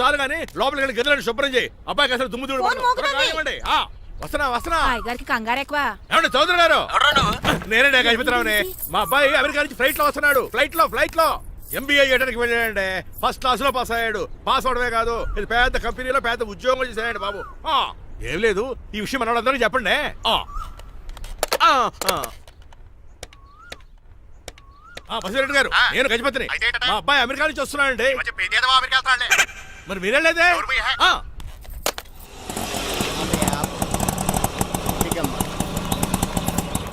చాలు కానీ లోపలికి గదిలో శుభ్రం చేయి. అబ్బాయికి అసలు దుమ్ము చూడండి. వస్తున్నా గారికి కంగారు ఎక్కువ. ఏమండి చౌదరి గారు? నేనే గజపతిరావుని. మా అబ్బాయి అమెరికా నుంచి ఫ్లైట్ లో వస్తున్నాడు. ఫ్లైట్ లో MBA చేయడానికి వెళ్ళాడండి. ఫస్ట్ క్లాస్ లో పాస్ అయ్యాడు. పాస్ అవడమే కాదు, ఇది పెద్ద కంపెనీలో పెద్ద ఉద్యోగం చేశాడు బాబు. ఏం లేదు, ఈ విషయం మన వాళ్ళందరికీ చెప్పండి. బసిరెడ్డి గారు, నేను గజపతిని. మా అబ్బాయి అమెరికా నుంచి వస్తున్నాడండి. మరి మీరేలేదే?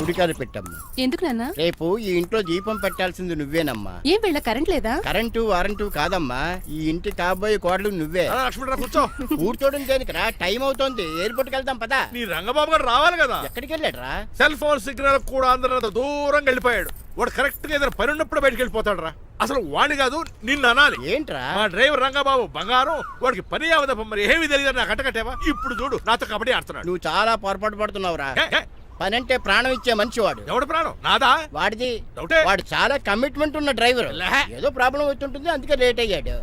గుడికాడ పెట్టమ్మా. ఎందుకు నాన్న? రేపు ఈ ఇంట్లో దీపం పెట్టాల్సింది నువ్వేనమ్మా. ఏం వీళ్ళ కరెంట్ లేదా? కరెంటు వారంటు కాదమ్మా, ఈ ఇంటి కాబోయే కోడలు నువ్వే. లక్ష్మణరావు కూర్చో. కూర్చోడం దేనికిరా, టైం అవుతోంది. ఎయిర్పోర్ట్కి వెళ్దాం పదా. నీ రంగబాబు గారు రావాలి కదా. ఎక్కడికి వెళ్ళాడురా? సెల్ ఫోన్ సిగ్నల్ కూడా అందరూ దూరంగా వెళ్ళిపోయాడు. వాడు కరెక్ట్ గా ఏదైనా పని ఉన్నప్పుడు బయటకు వెళ్ళిపోతాడు రా. అసలు వాణి కాదు, నిన్ను అనాలి. ఏంట్రా? మా డ్రైవర్ రంగబాబు బంగారం. వాడికి పని అవదప్ప, మరి ఏమీ తెలియదు. నాకు కట్టకట్టేవా? ఇప్పుడు చూడు, నాతో కబడ్డీ ఆడుతున్నాడు. నువ్వు చాలా పొరపాటు పడుతున్నావురా. పని అంటే ప్రాణం ఇచ్చే మనిషి వాడు. ఎవడు ప్రాణం? నాదా? వాడిది. డౌటే. వాడు చాలా కమిట్మెంట్ ఉన్న డ్రైవర్. ఏదో ప్రాబ్లం అవుతుంటుంది, అందుకే లేట్ అయ్యాడు.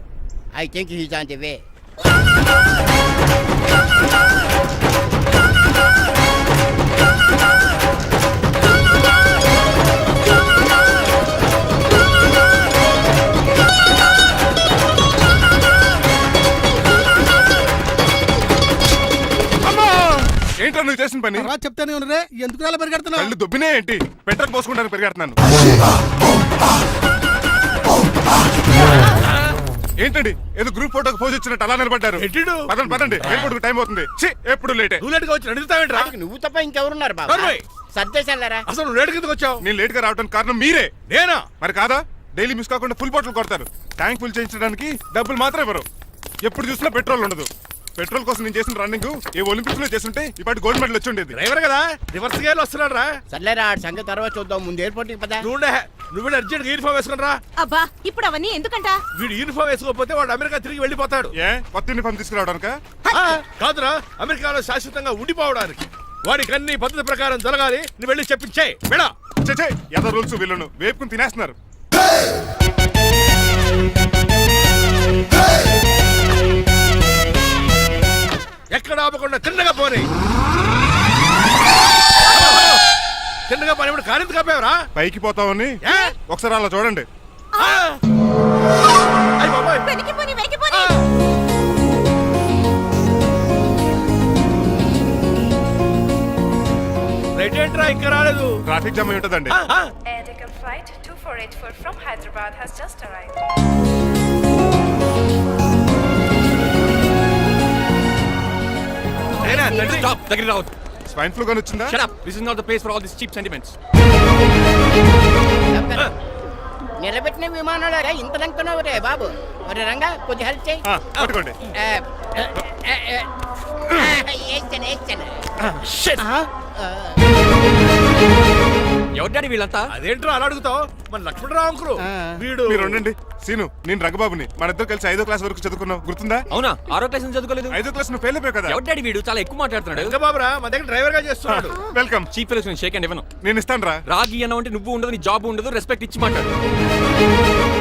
I think he's on the way. ఏంటో నువ్వు చేసిన పని? చెప్తానే ఉన్నదే, ఎందుకు అలా పరిగెడుతున్నావు? కళ్ళు దుబ్బినే ఏంటి? పెట్రోల్ పోసుకుంటానికి పరిగెడుతున్నాను. ఏంటండి ఏదో గ్రూప్ ఫోటోకి పోజ్ ఇచ్చినట్టు అలా నిలబడ్డారు? పదండి, ఎయిర్పోర్ట్ టైం అవుతుంది. ఎప్పుడు లేట్. నువ్వు లేట్ గా వచ్చి అడుగుతావేంట్రా? నువ్వు తప్ప ఇంకెవరున్నారు బాబా? సర్దేశారా? అసలు నువ్వు లేట్ కిందకి వచ్చావు. నేను లేట్ గా రావడానికి కారణం మీరే. నేనా? మరి కాదా? డైలీ మిస్ కాకుండా ఫుల్ బాటిల్ కొడతారు. ట్యాంక్ ఫుల్ చేయించడానికి డబ్బులు మాత్రం ఇవ్వరు. ఎప్పుడు చూసినా పెట్రోల్ ఉండదు. పెట్రోల్ కోసం నేను చేసిన రన్నింగ్ ఏ ఒలింపిక్స్ లో చేస్తుంటే ఇప్పటి గోల్డ్ మెడల్ వచ్చి ఉండేది. డ్రైవర్ కదా, రివర్స్ గేర్ వస్తున్నాడు రా. సర్లేరా, సంగతి తర్వాత చూద్దాం. ముందు ఎయిర్పోర్ట్ కి పదా. నువ్వు అర్జెంట్ యూనిఫామ్ వేసుకుని రా. అబ్బా, ఇప్పుడు అవన్నీ ఎందుకంట? వీడు యూనిఫామ్ వేసుకోకపోతే వాడు అమెరికా తిరిగి వెళ్ళిపోతాడు. ఏ కొత్త యూనిఫామ్ తీసుకురావడానికా? కాదురా, అమెరికాలో శాశ్వతంగా ఉండిపోవడానికి. వాడికి అన్ని పద్ధతి ప్రకారం జరగాలి. నువ్వు వెళ్ళి చెప్పించే మేడా. ఏదో రూల్స్ వీళ్ళను వేపుకుని తినేస్తున్నారు. ఎక్కడ ఆపకుండా తిన్నగా పోనీ. తిన్నగా పని కారింత కాపేవరా? పైకి పోతావని ఒకసారి అలా చూడండి. రైట్ ఏంట్రా ఇంకా రాలేదు? ట్రాఫిక్ జామ్ అయి ఉంటదండి. Flight 2484 from Hyderabad has just arrived. Stop! Take it out. Swine flu గాని వచ్చిందా? Shut up. This is not the place for all these cheap sentiments. నిలబెట్టిన విమానాలు ఇంత లంకున్నావు రే బాబు. మరి రంగా కొంచెం హెల్ప్ చేయి. పట్టుకోండి. ఎవరి డాడీ వీళ్ళంతా? అదేంట్రా అలా అడుగుతావు? మన లక్ష్మణరావు అంకులు వీడు. మీరు ఉండండి. సీను, నేను రంగబాబుని. మన ఇద్దరు కలిసి 5వ క్లాస్ వరకు చదువుకున్నాం, గుర్తుందా? అవునా? 6వ క్లాస్ చదువుకోలేదు. 5వ క్లాస్ నువ్వు ఫెయిల్ అయిపోయావు కదా. ఎవరి డాడీ వీడు? చాలా ఎక్కువ మాట్లాడుతున్నాడు. రంగబాబురా, మన దగ్గర డ్రైవర్ గా చేస్తున్నాడు. వెల్కమ్. చీఫ్ ఫెలోస్ నేను షేక్ హ్యాండ్ ఇవ్వను. నేను ఇస్తాను రా. రాగి అన్న అంటే నువ్వు ఉండదు, నీ జాబ్ ఉండదు, రెస్పెక్ట్ ఇచ్చి మాట్లాడు.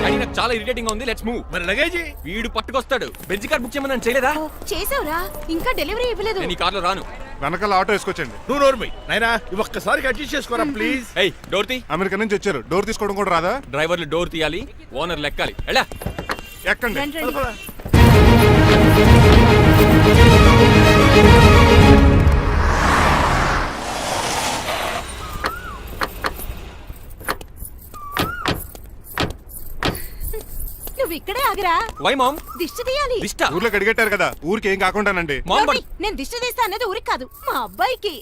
డాడీ నాకు చాలా ఇరిటేటింగ్ గా ఉంది. Let's move. మరి లగేజీ వీడు పట్టుకొస్తాడు. బెంజ్ కార్ బుక్ చేయమని చేయలేదా? చేసావురా, ఇంకా డెలివరీ ఇవ్వలేదు. నేను ఈ కార్లో రాను. వెనకాల ఆటో వేసుకొచ్చండి. నువ్వు నోర్మి నాయనా, ఒక్కసారి అడ్జస్ట్ చేసుకోరా ప్లీజ్. ఏయ్, డోర్ తీ. అమెరికా నుంచి వచ్చారు, డోర్ తీసుకోవడం కూడా రాదా? డ్రైవర్లు డోర్ తీయాలి, ఓనర్ లెక్కాలి. ఎలా ఎక్కండి. నువ్వు ఇక్కడే ఆగరా. Why mom? దిష్టి తీయాలి. దిష్ట? ఊర్లో కడిగట్టారు కదా, ఊరికి ఏం కాకుండానండి. నేను దిష్టి తీస్తా అనేది ఊరికి కాదు, మా అబ్బాయికి.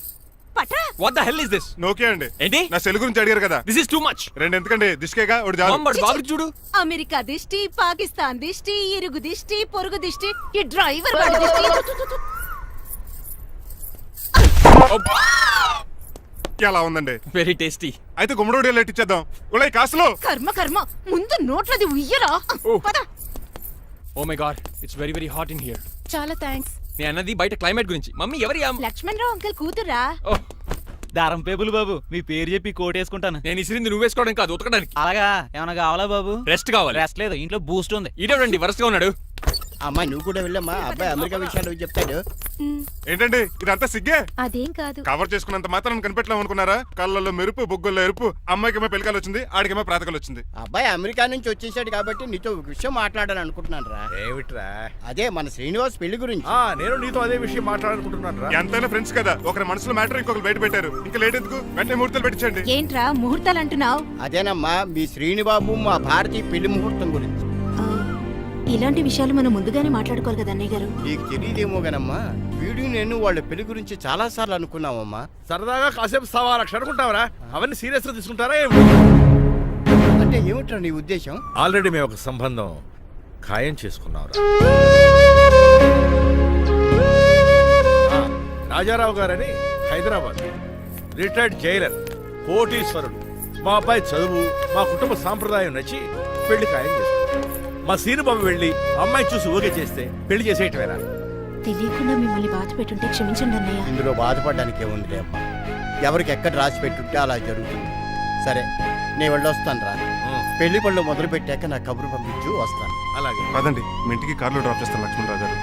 పట్రా. What the hell is this? నోకే అండి. ఏంటి? నా సెల్ గురించి అడిగారు కదా. This is too much. రెండు ఎందుకండి, దిష్కేగా ఒకటి చాలు. బాబు చూడు, అమెరికా దిష్టి, పాకిస్తాన్ దిష్టి, ఇరుగు దిష్టి, పొరుగు దిష్టి, ఈ డ్రైవర్ వాడి దిష్టి. ఎలా ఉందండి? Very tasty. అయితే గుమ్మడి లెట్ ఇచ్చేద్దాం. ఉలై కాసులో. కర్మ కర్మ, ముందు నోట్లది ఉయ్యరా. పద. Oh my god, it's very very hot in here. చాలా థాంక్స్. నేను అన్నది బయట క్లైమేట్ గురించి. మమ్మీ ఎవరి? లక్ష్మణరావు అంకుల్ కూతురా. దారం పేపులు బాబు, మీ పేరు చెప్పి కోటేసుకుంటాను. నేను ఇసిరింది నువ్వు వేసుకోవడం కాదు, ఉతకడానికి. అలాగా? ఏమైనా కావాలా బాబు? రెస్ట్ కావాలి. రెస్ట్ లేదు, ఇంట్లో బూస్ట్ ఉంది. ఈడేవండి వరసగా ఉన్నాడు. అమ్మా నువ్వు కూడా వెళ్ళమ్మా, అబ్బాయి అమెరికా విషయాలు చెప్తాడు. ఏంటండి ఇదంతా సిగ్గే? అదేం కాదు. కవర్ చేసుకున్నంత మాత్రం కనిపెట్టలేం అనుకున్నారా? కళ్ళల్లో మెరుపు, బొగ్గుల్లో ఎరుపు. అమ్మాయికేమో పెళ్ళికాలు వచ్చింది, ఆడికేమో ప్రాతకాలు వచ్చింది. అబ్బాయి అమెరికా నుంచి వచ్చేసాడు కాబట్టి నీతో ఒక విషయం మాట్లాడాలని అనుకుంటున్నాను రా. ఏమిట్రా? అదే మన శ్రీనివాస్ పెళ్లి గురించి. నేను నీతో అదే విషయం మాట్లాడాలనుకుంటున్నాను రా. ఎంతైనా ఫ్రెండ్స్ కదా, ఒకరి మనసులో మ్యాటర్ ఇంకొకరు బయట పెట్టారు. ఇంకా లేట్ ఎందుకు, వెంటనే ముహూర్తాలు పెట్టించండి. ఏంట్రా ముహూర్తాలు అంటున్నావు? అదేనమ్మా మీ శ్రీనిబాబు మా భారతి పెళ్లి ముహూర్తం గురించి. ఇలాంటి విషయాలు మనం ముందుగానే మాట్లాడుకోవాలి కదా అన్నయ్య గారు. నీకు తెలియదేమో గనమ్మా, వీడియో నేను వాళ్ళ పెళ్లి గురించి చాలా సార్లు అనుకున్నామమ్మా. సరదాగా కాసేపు సవా లక్ష అనుకుంటావరా? అవన్నీ సీరియస్ గా తీసుకుంటారా ఏమి? అంటే ఏమిట్రా నీ ఉద్దేశం? ఆల్రెడీ మేము ఒక సంబంధం ఖాయం చేసుకున్నాం. రాజారావు గారని హైదరాబాద్ రిటైర్డ్ జైలర్, కోటీశ్వరుడు. మా అబ్బాయి చదువు, మా కుటుంబ సాంప్రదాయం నచ్చి పెళ్లి ఖాయం చేసుకున్నాం. మా సీనుబాబు వెళ్ళి అమ్మాయి చూసి ఓకే చేస్తే పెళ్లి చేసేయటమేనా? తెలియకుండా మిమ్మల్ని బాధ పెట్టుంటే క్షమించండి అన్నయ్య. ఇందులో బాధపడడానికి ఏముందిలే అమ్మా, ఎవరికి ఎక్కడ రాసి పెట్టుంటే అలా జరుగుతుంది. సరే నేను వెళ్ళొస్తాను రా. పెళ్లి పళ్ళు మొదలు పెట్టాక నా కబురు పంపించు, వస్తాను. అలాగే. పదండి, మీ ఇంటికి కార్లో డ్రాప్ చేస్తాను లక్ష్మణరావు గారు.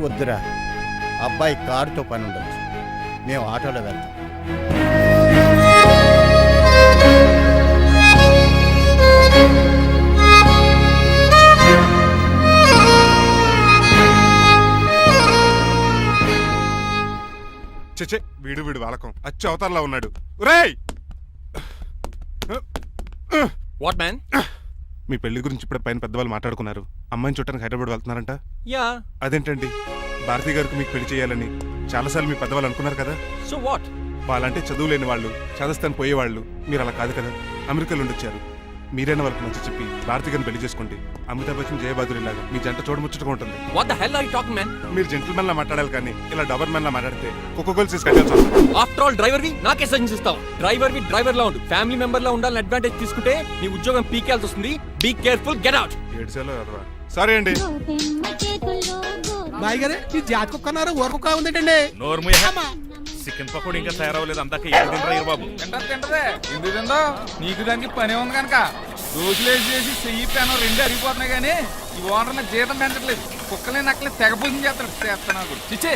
వద్దురా, అబ్బాయి కారుతో పని ఉండొచ్చు, మేము ఆటోలో వెళ్తాం. చచ్చే, వీడు వాలకం అచ్చు అవతారంలో ఉన్నాడు. ఒరేయ్, వాట్ మ్యాన్? మీ పెళ్లి గురించి ఇప్పుడు పైన పెద్దవాళ్ళు మాట్లాడుకున్నారు. అమ్మాయిని చూడటానికి హైదరాబాద్ వెళ్తున్నారంట. యా. అదేంటండి, భారతి గారికి మీకు పెళ్లి చేయాలని చాలాసార్లు మీ పెద్దవాళ్ళు అనుకున్నారు కదా. So what? వాళ్ళంటే చదువు లేని వాళ్ళు, చదస్తాను పోయేవాళ్ళు. మీరు అలా కాదు కదా, అమెరికాలో ఉండొచ్చారు. మీరైనా వాళ్ళకి మంచి చెప్పి భారతి గారిని పెళ్లి చేసుకోండి. అమితాబ్ బచ్చన్, జయబాదురి లాగా మీ జంట చూడముచ్చటగా ఉంటుంది. What the hell are you talking man? మీరు జెంటిల్మెన్ లా మాట్లాడాలి కానీ ఇలా డబర్ మ్యాన్ లా మాట్లాడితే కుక్క గోల్స్ కట్టాల్సి వస్తుంది. ఆఫ్టర్ ఆల్ డ్రైవర్ వి నాకే సజెషన్ ఇస్తావా? డ్రైవర్ లా ఉండు, ఫ్యామిలీ మెంబర్ లా ఉండాలని అడ్వాంటేజ్ తీసుకుంటే నీ ఉద్యోగం పీకేల్సి వస్తుంది. Be careful, get out. ఏడ్చాలో అదవా. సారీ అండి. బాయ్ గారే ఈ జాతి కుక్కన్నారు ఊర కుక్క ఉందేటండి. చికెన్ పకోడీ ఇంకా తయారవ్వలేదు, అందాక బాబు. తింటదే ఎందుకు తిందో? నీకు దానికి పని ఉంది కనుక రోజులేసి చేసి చెయ్యి పెనం రెండు అరిగిపోతున్నాయి కానీ ఈ ఓనర్ నాకు జీతం పెంచట్లేదు. కుక్కలే నక్కలే తెగ పూజం చేస్తాడు. చిచ్చే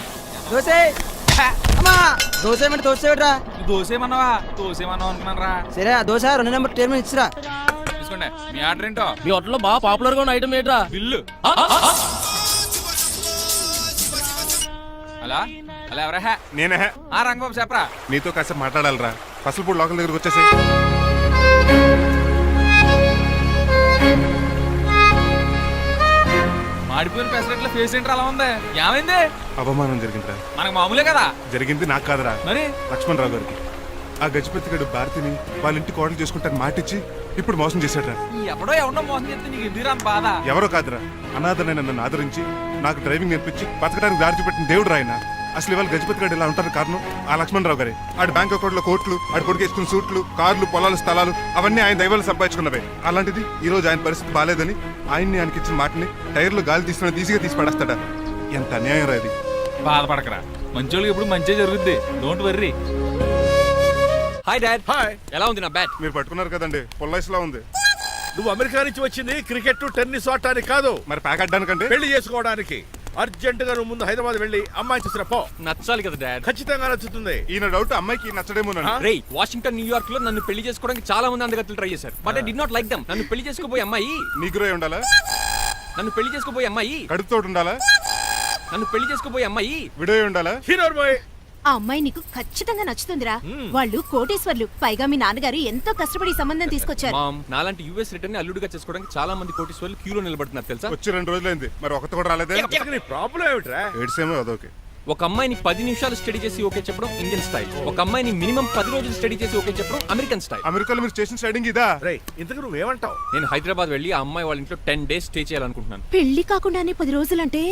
దోసేమన్నావా? దోసేమన్నావు అనుకున్నాను రా. సరే ఆ దోశ 2 నెంబర్ టేబుల్ ఇచ్చిరా. తీసుకోండి. మీ ఆర్డర్ ఏంటో? మీ హోటల్లో బాగా పాపులర్ గా ఉన్న ఐటమ్ ఏంట్రా? బిల్లు. అలా అలా ఎవరా? నేనే. ఆ రంగబాబు చెప్పరా. నీతో కాసేపు మాట్లాడాలరా. పసలపూడి లోకల్ దగ్గరకు వచ్చేసి. మాడిపోయిన పెసరట్ల ఫేస్ ఏంటర్ అలా ఉంది? ఏమైంది? అవమానం జరిగిందిరా. మనకు మామూలే కదా. జరిగింది నాకు కాదురా, మరి లక్ష్మణరావు గారికి. ఆ గజపతిగడు భారతిని వాళ్ళ ఇంటి కోడలు చేసుకుంటాను మాటిచ్చి ఇప్పుడు మోసం చేశాడ్రా. ఎవడో మోసం చేస్తే నీకు ఎందుకు బాధ? ఎవరో కాదురా, అనాథనైన నన్ను ఆదరించి నాకు డ్రైవింగ్ నేర్పించి బతకడానికి దారి చూపెట్టిన దేవుడు రాయన. అసలు ఇవాళ గజపతి గారు ఇలా ఉంటారు కారణం ఆ లక్ష్మణరావు గారే. ఆడి బ్యాంక్ అకౌంట్ లో కోట్లు, ఆడి కొడుకు వేసుకున్న సూట్లు, కార్లు, పొలాలు, స్థలాలు అవన్నీ ఆయన దైవాలు సంపాదించుకున్నవే. అలాంటిది ఈ రోజు ఆయన పరిస్థితి బాలేదని ఆయన్ని ఆయనకి ఇచ్చిన మాటని టైర్లు గాలి తీస్తున్న ఈజీగా తీసి పడేస్తాడా? ఎంత అన్యాయం రా ఇది. బాధపడకరా, మంచోళ్ళకి ఇప్పుడు మంచి జరుగుద్ది. Don't worry. Hi dad. Hi. ఎలా ఉంది నా బ్యాట్? మీరు పట్టుకున్నారు కదండి, పొల్లైస్లా ఉంది. నువ్వు అమెరికా నుంచి వచ్చింది క్రికెట్ టెన్నిస్ ఆడటానికి కాదు, మరి ప్యాక్ అడ్డానికంటే పెళ్లి చేసుకోవడానికి. అర్జెంట్ గా నువ్వు ముందు హైదరాబాద్ వెళ్ళి అమ్మాయి చూసిరా పో. నచ్చాలి కదా డాడ్. ఖచ్చితంగా నచ్చుతుంది. ఈయన డౌట్ అమ్మాయికి నచ్చడేమోనండి. రేయ్, వాషింగ్టన్, న్యూయార్క్ లో నన్ను పెళ్లి చేసుకోవడానికి చాలా మంది అందగత్తలు ట్రై చేశారు. But I did not like them. నన్ను పెళ్లి చేసుకోబోయే అమ్మాయి నీగురై ఉండాలా? నన్ను పెళ్లి చేసుకోబోయే అమ్మాయి కడుపుతోటి ఉండాలా? నన్ను పెళ్లి చేసుకోబోయే అమ్మాయి విడో ఉండాలా? హీరోర్ బాయ్. ఆ అమ్మాయి నీకు ఖచ్చితంగా నచ్చుతుందిరా. వాళ్ళు కోటేశ్వర్లు, పైగా మీ నాన్నగారు ఎంతో కష్టపడి ఈ సంబంధం తీసుకొచ్చారు. మామ్, నాలాంటి యుఎస్ రిటర్న్ అల్లుడిగా చేసుకోవడానికి చాలా మంది కోటీశ్వర్లు క్యూలో నిలబడుతున్నారు తెలుసా? వచ్చి 2 రోజులైంది, మరి ఒకటి కూడా రాలేదే. నీ ప్రాబ్లం ఏమిట్రా? ఏడ్సేమో అదొకే. ఒక అమ్మాయిని 10 నిమిషాలు స్టడీ చేసి ఓకే చెప్పడం ఇండియన్ స్టైల్. ఒక అమ్మాయిని మినిమం 10 రోజులు స్టడీ చేసి ఓకే చెప్పడం అమెరికన్ స్టైల్. అమెరికాలో మీరు స్టేషన్ స్టైడింగ్ ఇదా? రేయ్, ఇంతకు నువ్వేమంటావు? నేను హైదరాబాద్ వెళ్ళి ఆ అమ్మాయి వాళ్ళ ఇంట్లో 10 days స్టే చేయాలనుకుంటున్నాను. పెళ్లి కాకుండానే 10 రోజులంటే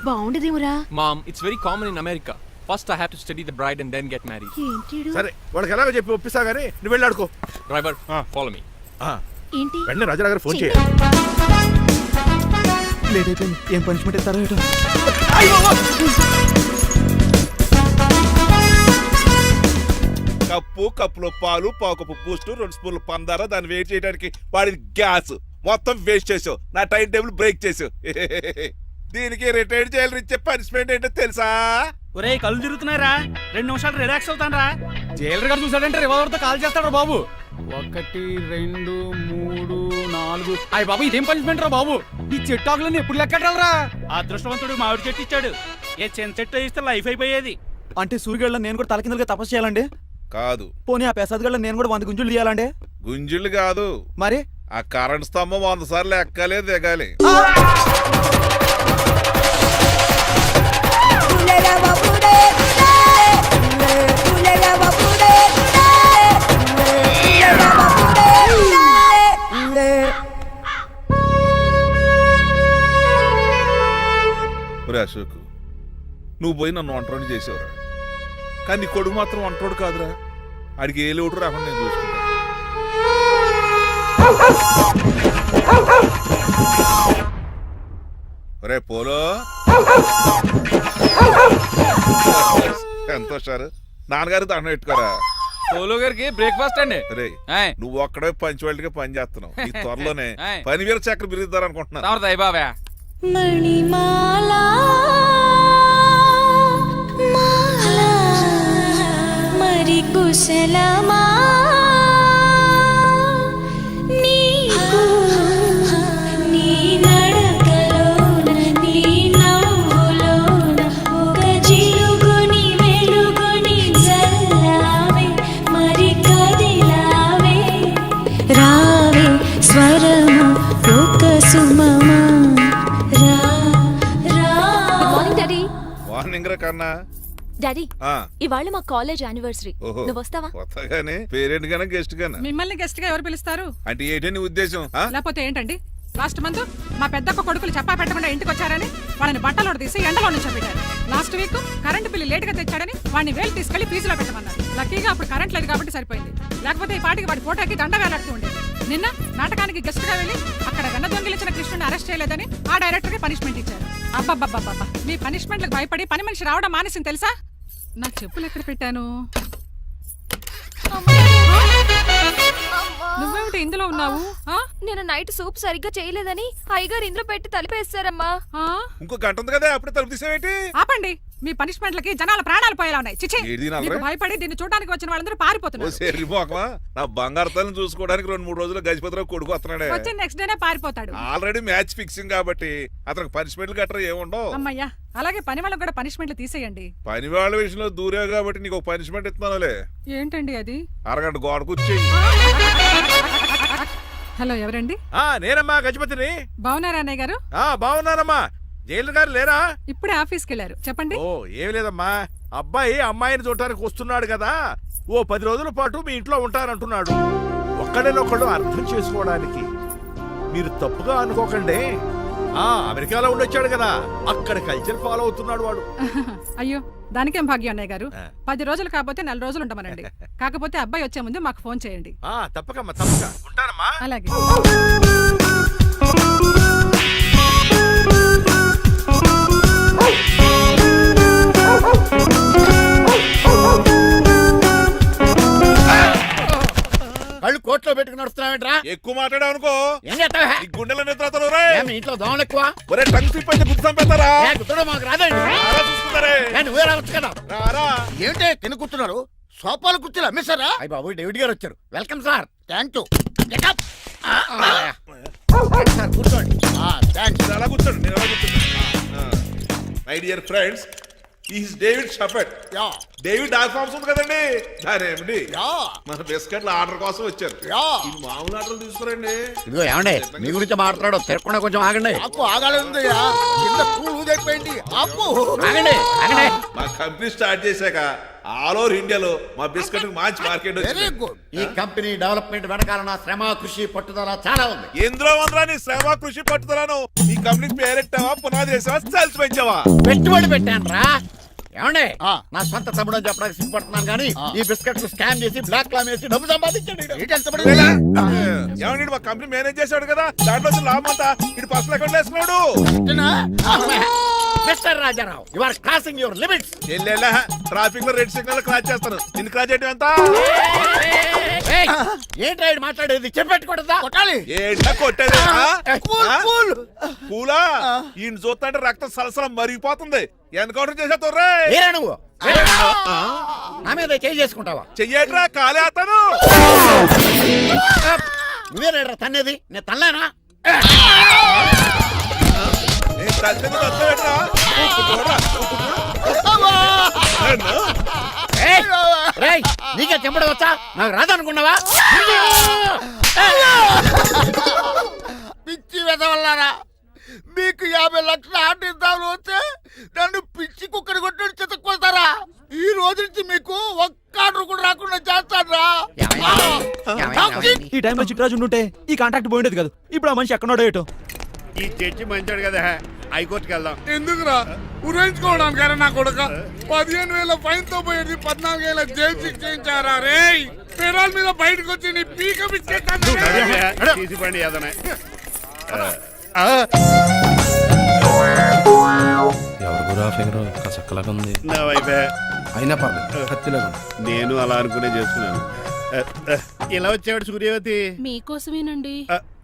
బాగుండదేమురా? Mom, it's very common in America. First I have to study the bride and then get married. ఏంటిడు? సరే, వాళ్ళకి ఎలాగో చెప్పి ఒప్పిస్తా గానీ నువ్వు వెళ్ళి ఆడుకో. Driver, follow me. ఏంటి? వెంటనే రాజారావు గారు ఫోన్ చేయాలి. లేట్ అయిపోయింది. ఏం పనిష్మెంట్ ఇస్తారో ఏటో. కప్పులో పాలు, పావుకప్పు బూస్ట్, 2 స్పూన్లు పందార, దాన్ని వెయిట్ చేయడానికి వాడి గ్యాస్ మొత్తం వేస్ట్ చేసావు. నా టైం టేబుల్ బ్రేక్ చేసావు. దీనికి రిటైర్డ్ జైలు ఇచ్చే పనిష్మెంట్ ఏంటో తెలుసా? ఒరే కళ్ళు తిరుగుతున్నారా 2 నిమిషాలు రిలాక్స్ అవుతానరా. జైలర్ గారు చూసాడంటే రివాల్వర్ తో కాల్ చేస్తాడు బాబు. 1 2 3 4 అయ్య బాబు ఇదేం పనిష్మెంట్ రా బాబు. ఈ చెట్టాకులన్నీ ఎప్పుడు లెక్కట్రా. అదృష్టవంతుడు మామిడి చెట్టు ఇచ్చాడు. ఏ చెన్ చెట్టు ఇస్తే లైఫ్ అయిపోయేది. అంటే సూర్యుగళ్ళ నేను కూడా తలకిందులుగా తపస్సు చేయాలండి? కాదు. పోనీ ఆ పెసాద్ నేను కూడా 100 గుంజులు తీయాలండి? గుంజుళ్ళు కాదు, మరి ఆ కరెంట్ స్తంభం 100 సార్లు ఎక్కాలి దిగాలి. అశోక్, నువ్వు పోయి నన్ను ఒంటరోని చేసేవరా, కానీ నీ కొడుకు మాత్రం ఒంటరోడు కాదురా. ఆడికి ఏ లోటు రాకుండా నేను చూసుకుంటా. రే పోలో, ఎంత వచ్చారు? నాన్నగారు దండం పెట్టుకోరా. పోలో గారికి బ్రేక్ఫాస్ట్ అండి. రే నువ్వు ఒక్కడే పంచువాళ్ళకి పని చేస్తున్నావు. ఈ త్వరలోనే 10,000 చక్రం బిరుగుతారు అనుకుంటున్నా. బాబా మణిమాలా మరి కుశలమా నీకు నీ నడకలోన నీ నవ్వులోన ఒక జిలుగుని వెలుగుని జల్లావే మరి కదిలావే రావే స్వరము ఒక సుమమా. మార్నింగ్ రా కన్నా. డాడీ ఇవాళ మా కాలేజ్ యానివర్సరీ, నువ్వు వస్తావా? వస్తాగానే పేరెంట్ గానా గెస్ట్ గానా? మిమ్మల్ని గెస్ట్ గా ఎవరు పిలుస్తారు? అంటే ఏంటి నీ ఉద్దేశం? లేకపోతే ఏంటండి, లాస్ట్ మంత్ మా పెద్దక్క కొడుకులు చెప్పా పెట్టకుండా ఇంటికి వచ్చారని వాళ్ళని బట్టలు తీసి ఎండలో నుంచోబెట్టారు. Last week current bill late గా తెచ్చాడని వాడిని వేలు తీసుకెళ్లి ఫీజులో పెట్టమన్నారు. లక్కీగా అప్పుడు కరెంట్ లేదు కాబట్టి సరిపోయింది, లేకపోతే ఈ పాటికి వాడి ఫోటోకి దండ వేలాడుతూ ఉండేది. నిన్న నాటకానికి గెస్ట్ గా వెళ్ళి అక్కడ వెన్న దొంగిలించిన కృష్ణుని అరెస్ట్ చేయలేదని ఆ డైరెక్టర్ కి పనిష్మెంట్ ఇచ్చారు. అబ్బబ్బబ్బబ్బా, మీ పనిష్మెంట్లకు భయపడి పని మనిషి రావడం మానేసింది తెలుసా? నా చెప్పులు ఎక్కడ పెట్టాను? నువ్వేమిటి ఇందులో ఉన్నావు? నేను నైట్ సూప్ సరిగ్గా చేయలేదని అయ్యగారు ఇందులో పెట్టి తలిపేస్తారమ్మా. ఇంకో గంట ఉంది కదా, అప్పుడు తలుపు తీసేవేంటి? ఆపండి, మీ పనిష్మెంట్లకి జనాల ప్రాణాలు పోయేలా ఉన్నాయి. చిచి, మీకు భయపడి దీన్ని చూడడానికి వచ్చిన వాళ్ళందరూ పారిపోతున్నారు. నా బంగారు తల్లిని చూసుకోవడానికి 2-3 రోజులు గజపతిరావు కొడుకు వస్తున్నాడే. వచ్చి నెక్స్ట్ డేనే పారిపోతాడు. ఆల్రెడీ మ్యాచ్ ఫిక్సింగ్ కాబట్టి అతనికి పనిష్మెంట్లు గట్రా ఏముండవు. అమ్మయ్యా, అలాగే పని వాళ్ళకి కూడా పనిష్మెంట్లు తీసేయండి. పని వాళ్ళ విషయంలో దూరే కాబట్టి నీకు ఒక పనిష్మెంట్ ఇస్తున్నానులే. ఏంటండి అది? అరగంట గోడ కూర్చేయి. హలో, ఎవరండి? నేనమ్మా గజపతిని. బాగున్నారా అన్నయ్య గారు? బాగున్నానమ్మా. జైలు గారు లేరా? ఇప్పుడే ఆఫీస్కి వెళ్ళారు. చెప్పండి. ఓ ఏం లేదమ్మా, అబ్బాయి అమ్మాయిని చూడటానికి వస్తున్నాడు కదా, ఓ 10 రోజుల పాటు మీ ఇంట్లో ఉంటానంటున్నాడు. ఒక్కడేనొక్కడు అర్థం చేసుకోవడానికి మీరు తప్పుగా అనుకోకండి. అమెరికాలో ఉండొచ్చాడు కదా, అక్కడ కల్చర్ ఫాలో అవుతున్నాడు వాడు. అయ్యో, దానికేం భాగ్యం అన్నయ్య గారు. 10 రోజులు కాకపోతే 4 రోజులు ఉంటామనండి. కాకపోతే అబ్బాయి వచ్చే ముందు మాకు ఫోన్ చేయండి. తప్పకమ్మా, తప్పక ఉంటానమ్మా. అలాగే. కళ్ళు కోట్లో పెట్టుకుని నడుస్తున్నావేంట్రా? ఎక్కువ మాట్లాడావు అనుకో ఏం చేస్తావా? ఈ గుండెల నిద్రతలు ఇంట్లో దోమలు ఎక్కువ. ఒరే టంగ్ స్లిప్ అయితే గుర్తు చంపేస్తారా? గుర్తుడు మాకు రాదండి. చూసుకున్నారే, నువ్వే రావచ్చు కదా. రారా. ఏంటే కింద కూర్చున్నారు? సోఫాలు కూర్చోలే అమ్మేశారా? అయ్యి బాబు, డేవిడ్ గారు వచ్చారు. Welcome sir. Thank you. Sir కూర్చోండి. అలా కూర్చోండి, నేను అలా కూర్చోండి. My dear friends, is David షఫెట్. డేవిడ్ డాగ్ ఫార్మ్స్ ఉంది కదండి, దానేమిటి మన బిస్కెట్ల ఆర్డర్ కోసం వచ్చారు. ఈ మామూలు ఆర్డర్లు తీసుకురండి. ఇదిగో ఏమండి, మీ గురించి మాట్లాడు, తిరగకుండా కొంచెం ఆగండి. ఆపు, ఆగాలి. ఆగండి, ఆగండి. మా కంపెనీ స్టార్ట్ చేశాక ఆల్ ఓవర్ ఇండియాలో మా బిస్కెట్ మంచి మార్కెట్ వెరీ గుడ్. ఈ కంపెనీ డెవలప్మెంట్ వెనకాల నా శ్రమ, కృషి, పట్టుదల చాలా ఉంది. ఎందులో ఉందిరా నీ శ్రమ, కృషి, పట్టుదలను? ఈ కంపెనీ పేరెట్టావా, పునాది వేసావా, సేల్స్ పెంచావా? పెట్టుబడి పెట్టాను రా. ఏమండి, నా సొంత తమ్ముడు అని చెప్పడానికి సిగ్గుపడుతున్నాను కానీ ఈ బిస్కెట్ స్కామ్ చేసి బ్లాక్ క్లామ్ వేసి డబ్బు సంపాదించండి. ఏమండి, మా కంపెనీ మేనేజ్ చేశాడు కదా, దాంట్లో లాభం అంతా ఇటు పర్సనల్ అకౌంట్ వేసుకున్నాడు. Mister Rajarao you are crossing your limits. చెల్లెళ్ళ ట్రాఫిక్ లో రెడ్ సిగ్నల్ క్రాస్ చేస్తాను నిన్ను క్రాస్ చేయడం ఎంత ఏంట్రా ఇది మాట్లాడేది చెప్పెట్టుకూడదా? కొట్టాలి. ఏంటా కొట్టేది కూల్, కూల్. పూలా ఈయన చూస్తుంటే రక్తం సలసలం మరిగిపోతుంది ఎన్కౌంటర్ చేసేతో రే ఏరా నువ్వు నా మీద చేయి చేసుకుంటావా? చెయ్యట్రా కాలేస్తాను నువ్వేరా తన్నేది? నేను తనలేనా? రేయ్, నీకే చెంపడం వచ్చా? నాకు రాదనుకున్నావా? పిచ్చి వెదవల్లారా, మీకు 50 లక్షల ఆటిద్దాలు వస్తే నన్ను పిచ్చి కుక్కని కొట్టి చెతక్కుపోతారా? ఈ రోజు నుంచి మీకు ఒక్క ఆర్డర్ కూడా రాకుండా చేస్తారా? ఈ టైంలో చిట్రాజు ఉండుంటే ఈ కాంటాక్ట్ పోయిండేది కాదు. ఇప్పుడు ఆ మనిషి ఎక్కడో ఏటో. ఈ చర్చి మంచాడు కదా, హైకోర్టుకి వెళ్దాం. ఎందుకురా ఉరేంచుకోవడానికి నా కొడుక 15,000 ఫైన్ తో పోయేది 14 ఏళ్ళ జైలు శిక్ష చేయించారా? రే పెరాల్ మీద బయటకు వచ్చి నీ పీక బిస్కెట్ తీసిపండి ఏదైనా. ఎవరు గురా ఫిగర్ చక్కలాగా ఉంది. నా వైపే అయినా పర్లేదు కత్తిలాగా. నేను అలా అనుకునే చేస్తున్నాను. ఇలా వచ్చాడు సూర్యవతి. మీకోసమేనండి.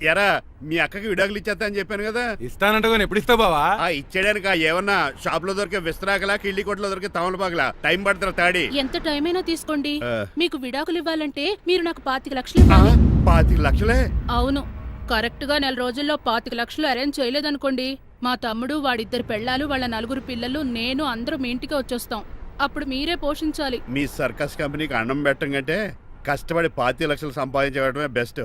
ఎరా మీ అక్కకి విడాకులు ఇచ్చేస్తా అని చెప్పాను కదా. ఇస్తానంటే ఎప్పుడు ఇస్తావు బావా? ఇచ్చేయడానికి ఏమన్నా షాప్ లో దొరికే విస్తరాకలా కిళ్ళి కొట్లో దొరికే తమలపాకలా టైం పడుతున్నా తాడి. ఎంత టైం అయినా తీసుకోండి. ఆ. మీకు విడాకులు ఇవ్వాలంటే మీరు నాకు 25 లక్షలు ఇవ్వాలి. 25 లక్షలే? అవును, కరెక్ట్ గా 4 రోజుల్లో 25 లక్షలు అరేంజ్ చేయలేదనుకోండి, మా తమ్ముడు, వాడిద్దరు పెళ్ళాలు, వాళ్ళ 4 పిల్లలు, నేను అందరూ మీ ఇంటికి వచ్చేస్తాం. అప్పుడు మీరే పోషించాలి. మీ సర్కస్ కంపెనీకి అన్నం పెట్టం కంటే కష్టపడి 25 లక్షలు సంపాదించడమే బెస్ట్.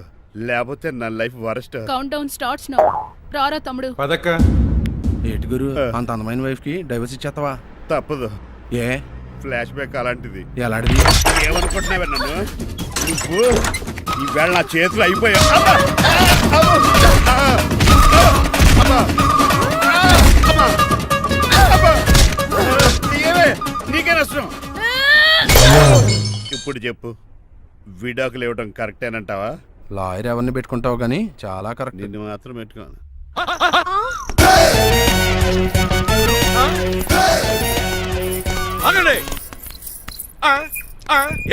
లేకపోతే నా life worst. Count down starts now. రారా తమ్ముడు. పదక్క ఏటి గురు అంత అందమైన వైఫ్ కి డైవర్స్ ఇచ్చేస్తావా? తప్పదు, ఏ ఫ్లాష్ బ్యాక్ అలాంటిది. ఎలాంటిది? ఏమనుకుంటున్నావే నన్ను నువ్వు? ఈవేళ నా చేతులు అయిపోయా. నీకే నష్టం. ఇప్పుడు చెప్పు, విడాకులు ఇవ్వడం కరెక్టేనంటావా? లాయర్ ఎవరిని పెట్టుకుంటావు గానీ చాలా కరెక్ట్. నిన్ను మాత్రం పెట్టుకోను. అనండి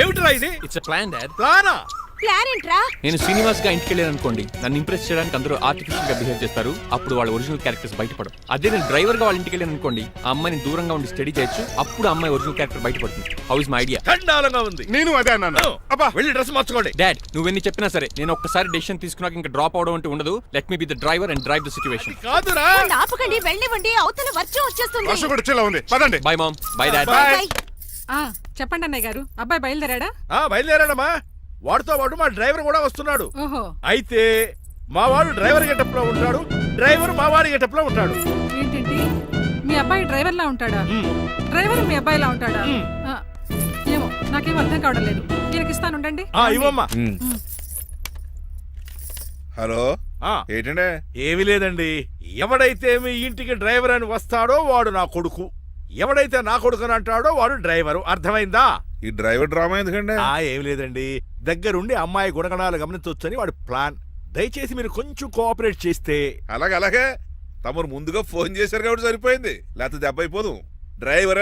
ఏమిటిరా ఇది? It's plan dad. ప్లానా? ప్లాన్ ఏంట్రా? నేను శ్రీనివాస్ గా ఇంటికి వెళ్ళాను అనుకోండి, నన్ను ఇంప్రెస్ చేయడానికి అందరూ ఆర్టిఫిషియల్ గా బిహేవ్ చేస్తారు. అప్పుడు వాళ్ళ ఒరిజినల్ క్యారెక్టర్స్ బయటపడవు. అదే నేను డ్రైవర్ గా వాళ్ళ ఇంటికి వెళ్ళాను అనుకోండి, ఆ అమ్మాయిని దూరంగా ఉండి స్టడీ చేయొచ్చు. అప్పుడు ఆ అమ్మాయి ఒరిజినల్ క్యారెక్టర్ బయటపడుతుంది. How is my idea? చండాలంగా ఉంది. నేను అదే అన్నాను. అబ్బా వెళ్ళి డ్రెస్ మార్చుకోండి. డాడ్, నువ్వెన్ని చెప్పినా సరే నేను ఒక్కసారి డెసిషన్ తీసుకున్నాక ఇంకా డ్రాప్ అవడం అంటే ఉండదు. Let me be the driver and drive the situation. కాదురా, ఆపకండి, వెళ్ళనివ్వండి, అవతల వర్షం వచ్చేస్తుంది. వర్షం కూడా వచ్చేలా ఉంది. పదండి. Bye mom, bye dad. Bye. చెప్పండి అన్నయ్య గారు, అబ్బాయి బయలుదేరాడా? బయలుదేరాడమ్మా. వాడితో పాటు మా డ్రైవర్ కూడా వస్తున్నాడు. ఓహో, అయితే మా వాడు డ్రైవర్ గెటప్ లో ఉంటాడు, డ్రైవర్ మా వాడి గెటప్ లో ఉంటాడు. ఏంటండి మీ అబ్బాయి డ్రైవర్ లా ఉంటాడా? డ్రైవర్ మీ అబ్బాయిలా ఉంటాడా? ఆ, ఏమో నాకేం అర్థం కావడం లేదు. ఈయనకి ఇస్తాను, ఉండండి. ఇవ్వమ్మా. హలో ఏంటంటే? ఏమీ లేదండి, ఎవడైతే మీ ఇంటికి డ్రైవర్ అని వస్తాడో వాడు నా కొడుకు, ఎవడైతే నా కొడుకు అని అంటాడో వాడు డ్రైవరు. అర్థమైందా? ఈ డ్రైవర్ డ్రామా ఎందుకండి? ఏమి లేదండి, దగ్గరుండి అమ్మాయి గుణగణాలు గమనించవచ్చని వాడి ప్లాన్. దయచేసి మీరు కొంచెం కోఆపరేట్ చేస్తే. అలాగే తమరు ముందుగా ఫోన్ చేశారు కాబట్టి సరిపోయింది, లేకపోతే దెబ్బ అయిపోదు. డ్రైవర్